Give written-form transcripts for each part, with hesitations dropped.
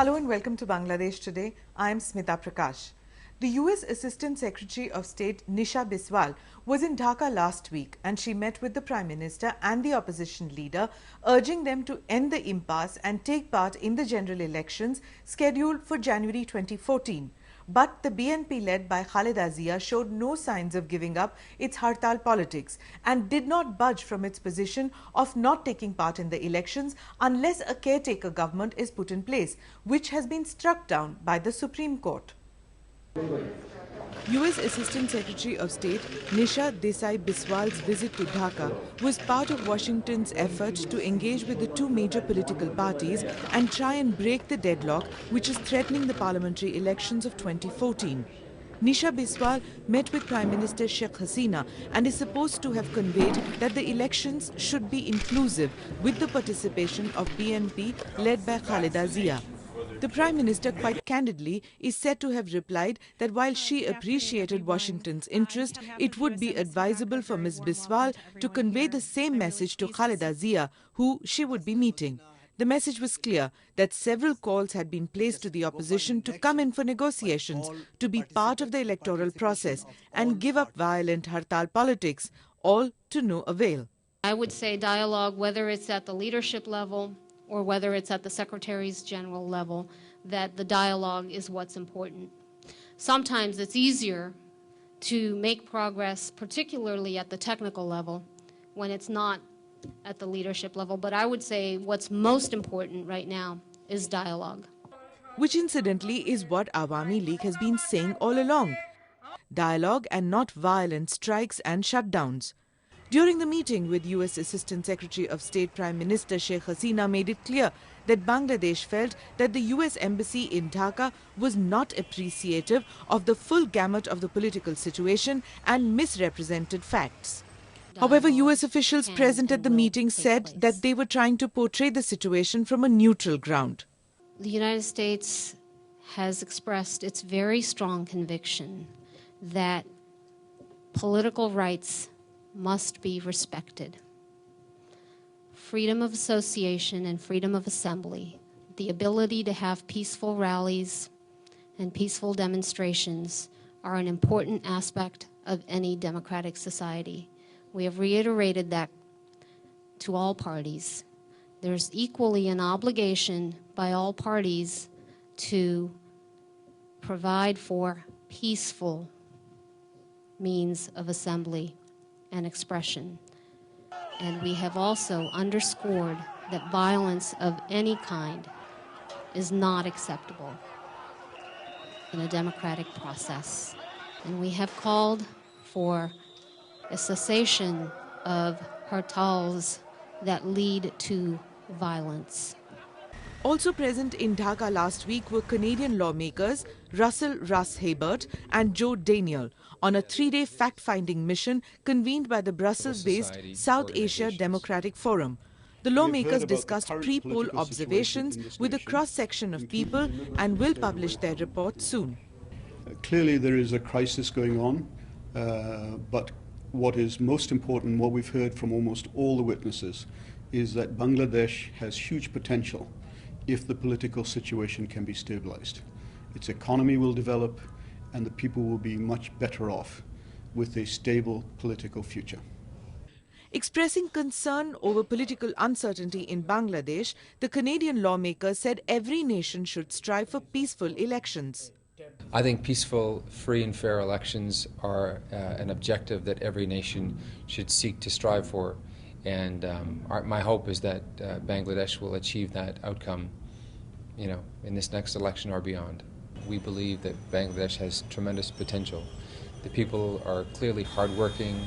Hello and welcome to Bangladesh Today. I am Smita Prakash. The US Assistant Secretary of State Nisha Biswal was in Dhaka last week and she met with the Prime Minister and the opposition leader, urging them to end the impasse and take part in the general elections scheduled for January 2014. But the BNP led by Khaleda Zia showed no signs of giving up its hartal politics and did not budge from its position of not taking part in the elections unless a caretaker government is put in place, which has been struck down by the Supreme Court. US Assistant Secretary of State Nisha Biswal's visit to Dhaka was part of Washington's effort to engage with the two major political parties and try and break the deadlock which is threatening the parliamentary elections of 2014. Nisha Biswal met with Prime Minister Sheikh Hasina and is supposed to have conveyed that the elections should be inclusive with the participation of BNP led by Khaleda Zia. The Prime Minister, quite candidly, is said to have replied that while she appreciated Washington's interest, it would be advisable for Ms. Biswal to convey the same message to Khaleda Zia, who she would be meeting. The message was clear that several calls had been placed to the opposition to come in for negotiations, to be part of the electoral process and give up violent hartal politics, all to no avail. I would say dialogue, whether it's at the leadership level or whether it's at the Secretaries General level, that the dialogue is what's important. Sometimes it's easier to make progress, particularly at the technical level, when it's not at the leadership level. But I would say what's most important right now is dialogue. Which incidentally is what Awami League has been saying all along. Dialogue and not violent strikes and shutdowns. During the meeting with US Assistant Secretary of State Prime Minister Sheikh Hasina made it clear that Bangladesh felt that the US Embassy in Dhaka was not appreciative of the full gamut of the political situation and misrepresented facts. However, US officials present at the meeting said that they were trying to portray the situation from a neutral ground. The United States has expressed its very strong conviction that political rights must be respected. Freedom of association and freedom of assembly, the ability to have peaceful rallies and peaceful demonstrations are an important aspect of any democratic society. We have reiterated that to all parties. There's equally an obligation by all parties to provide for peaceful means of assembly and expression. And we have also underscored that violence of any kind is not acceptable in a democratic process. And we have called for a cessation of hartals that lead to violence. Also present in Dhaka last week were Canadian lawmakers Russell Russ Habert and Joe Daniel on a three-day fact-finding mission convened by the Brussels-based South Asia Democratic Forum. The lawmakers discussed pre-poll observations with a cross-section of people and will publish their report soon. Clearly there is a crisis going on, but what is most important, what we've heard from almost all the witnesses, is that Bangladesh has huge potential if the political situation can be stabilized. Its economy will develop and the people will be much better off with a stable political future. Expressing concern over political uncertainty in Bangladesh, the Canadian lawmaker said every nation should strive for peaceful elections. I think peaceful, free and fair elections are an objective that every nation should seek to strive for. And my hope is that Bangladesh will achieve that outcome, in this next election or beyond. We believe that Bangladesh has tremendous potential. The people are clearly hardworking,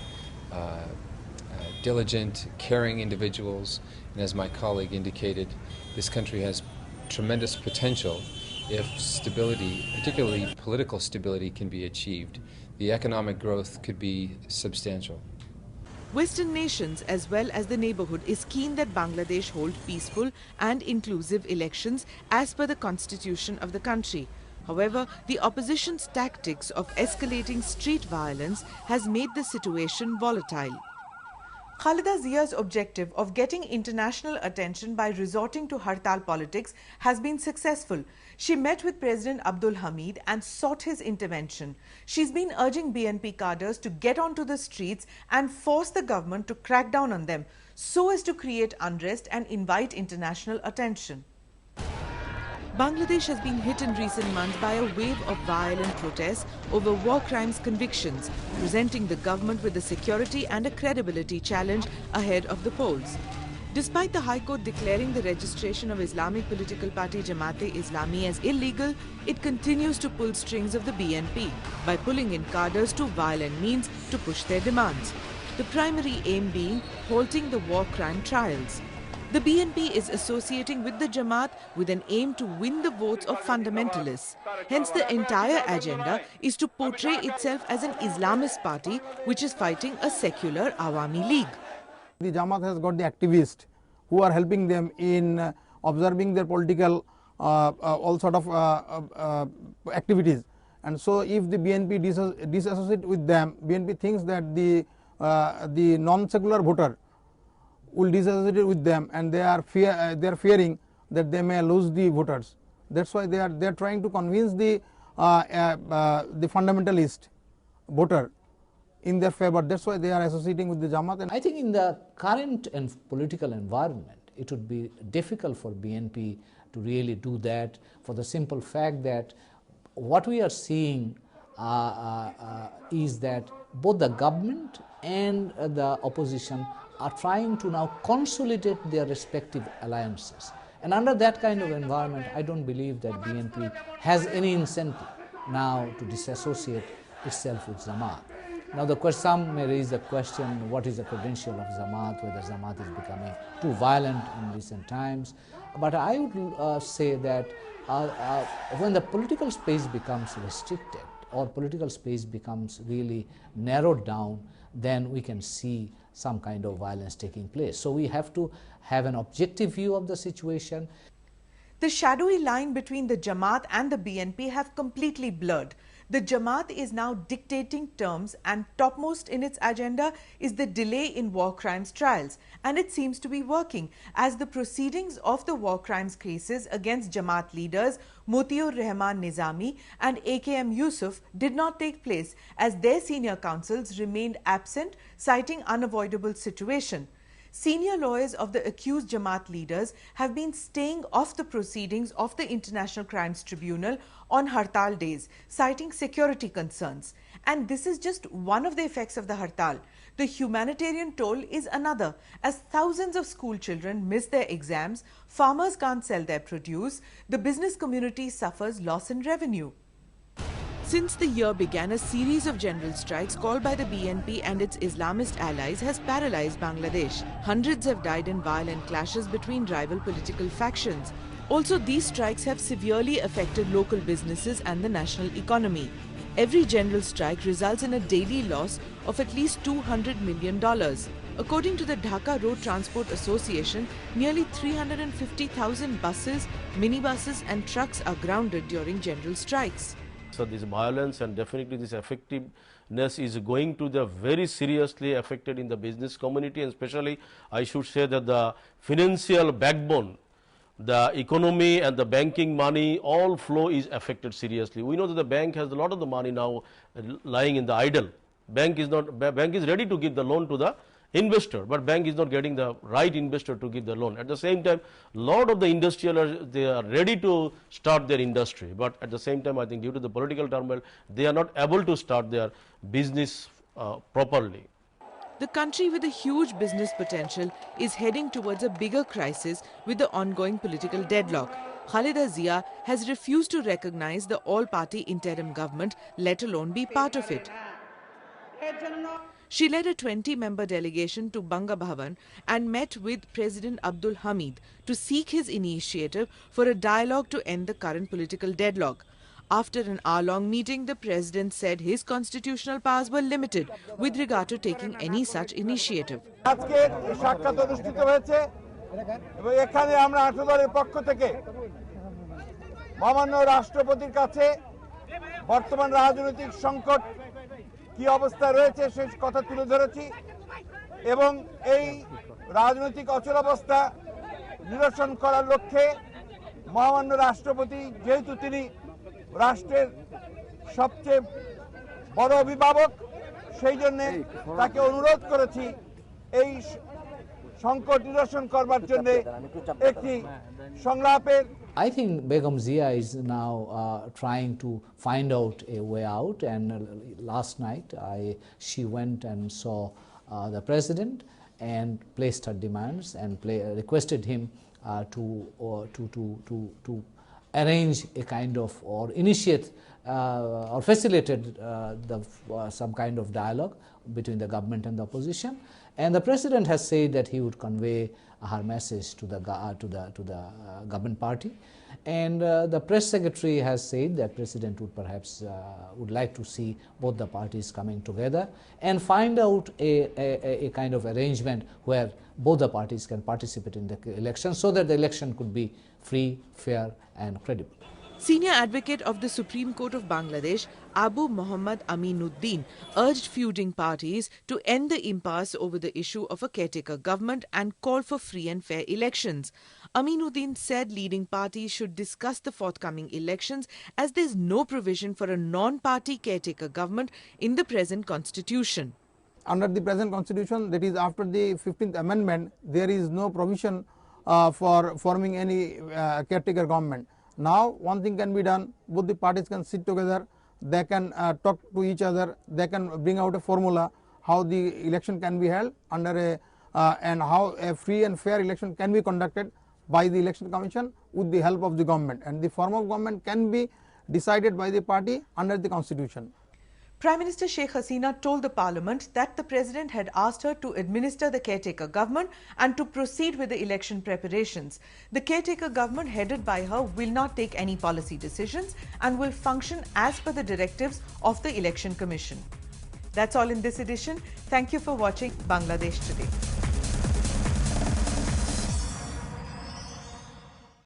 diligent, caring individuals, and as my colleague indicated, this country has tremendous potential if stability, particularly political stability, can be achieved. The economic growth could be substantial. Western nations as well as the neighborhood is keen that Bangladesh hold peaceful and inclusive elections as per the constitution of the country. However, the opposition's tactics of escalating street violence has made the situation volatile. Khaleda Zia's objective of getting international attention by resorting to hartal politics has been successful. She met with President Abdul Hamid and sought his intervention. She's been urging BNP cadres to get onto the streets and force the government to crack down on them so as to create unrest and invite international attention. Bangladesh has been hit in recent months by a wave of violent protests over war crimes convictions, presenting the government with a security and a credibility challenge ahead of the polls. Despite the High Court declaring the registration of Islamic political party Jamaat-e-Islami as illegal, it continues to pull strings of the BNP by pulling in cadres to violent means to push their demands. The primary aim being halting the war crime trials. The BNP is associating with the Jamaat with an aim to win the votes of fundamentalists. Hence, the entire agenda is to portray itself as an Islamist party which is fighting a secular Awami League. The Jamaat has got the activists who are helping them in observing their political all sort of activities. And so if the BNP disassociate with them, BNP thinks that the non-secular voter will disassociate with them, and they are fearing that they may lose the voters. That's why they are trying to convince the fundamentalist voter in their favor. That's why they are associating with the Jamaat. And I think in the current political environment, it would be difficult for BNP to really do that, for the simple fact that what we are seeing is that both the government and the opposition are trying to now consolidate their respective alliances. And under that kind of environment, I don't believe that BNP has any incentive now to disassociate itself with Jamaat. Now some may raise the question, what is the credential of Jamaat, whether Jamaat is becoming too violent in recent times. But I would say that when the political space becomes restricted or political space becomes really narrowed down, then we can see some kind of violence taking place. So we have to have an objective view of the situation. The shadowy line between the Jamaat and the BNP have completely blurred. The Jamaat is now dictating terms, and topmost in its agenda is the delay in war crimes trials. And it seems to be working, as the proceedings of the war crimes cases against Jamaat leaders Motiur Rahman Nizami and AKM Yusuf did not take place, as their senior counsels remained absent, citing unavoidable situation. Senior lawyers of the accused Jamaat leaders have been staying off the proceedings of the International Crimes Tribunal on hartal days, citing security concerns. And this is just one of the effects of the hartal. The humanitarian toll is another, as thousands of school children miss their exams, farmers can't sell their produce, the business community suffers loss in revenue. Since the year began, a series of general strikes called by the BNP and its Islamist allies has paralyzed Bangladesh. Hundreds have died in violent clashes between rival political factions. Also, these strikes have severely affected local businesses and the national economy. Every general strike results in a daily loss of at least $200 million. According to the Dhaka Road Transport Association, nearly 350,000 buses, minibuses and trucks are grounded during general strikes. So this violence and definitely this effectiveness is going to the very seriously affected in the business community, and especially I should say that the financial backbone, the economy and the banking money, all flow is affected seriously. We know that the bank has a lot of the money now lying in the idle. Bank is ready to give the loan to the investor, but bank is not getting the right investor to give the loan. At the same time, lot of the industrialists, they are ready to start their industry, but at the same time, I think due to the political turmoil, they are not able to start their business properly. The country with a huge business potential is heading towards a bigger crisis with the ongoing political deadlock. Khaleda Zia has refused to recognize the all-party interim government, let alone be part of it. She led a 20-member delegation to Banga Bhavan and met with President Abdul Hamid to seek his initiative for a dialogue to end the current political deadlock. After an hour-long meeting, the President said his constitutional powers were limited with regard to taking any such initiative. কি অবস্থা রয়েছে সেই কথা তুলে ধরেছি এবং এই রাজনৈতিক অচলাবস্থা নিরসন করার লক্ষ্যে মহামান্য রাষ্ট্রপতি যেহেতু তিনি রাষ্ট্রের সবচেয়ে বড় অভিভাবক সেই জন্য তাকে অনুরোধ করেছি এই সংকট নিরসন করবার জন্য একটি সংলাপের I think Begum Zia is now trying to find out a way out, and last night she went and saw the president and placed her demands and requested him to arrange a kind of or initiate or facilitated some kind of dialogue between the government and the opposition, and the president has said that he would convey her message to the government party, and the press secretary has said that president would perhaps would like to see both the parties coming together and find out a kind of arrangement where both the parties can participate in the election so that the election could be free, fair and credible. Senior advocate of the Supreme Court of Bangladesh, Abu Muhammad Aminuddin, urged feuding parties to end the impasse over the issue of a caretaker government and call for free and fair elections. Aminuddin said leading parties should discuss the forthcoming elections as there is no provision for a non-party caretaker government in the present constitution. Under the present constitution, that is after the 15th amendment, there is no provision for forming any caretaker government. Now one thing can be done, both the parties can sit together, they can talk to each other, they can bring out a formula how the election can be held under and how a free and fair election can be conducted by the election commission with the help of the government, and the form of government can be decided by the party under the constitution. Prime Minister Sheikh Hasina told the parliament that the president had asked her to administer the caretaker government and to proceed with the election preparations. The caretaker government headed by her will not take any policy decisions and will function as per the directives of the Election Commission. That's all in this edition. Thank you for watching Bangladesh Today.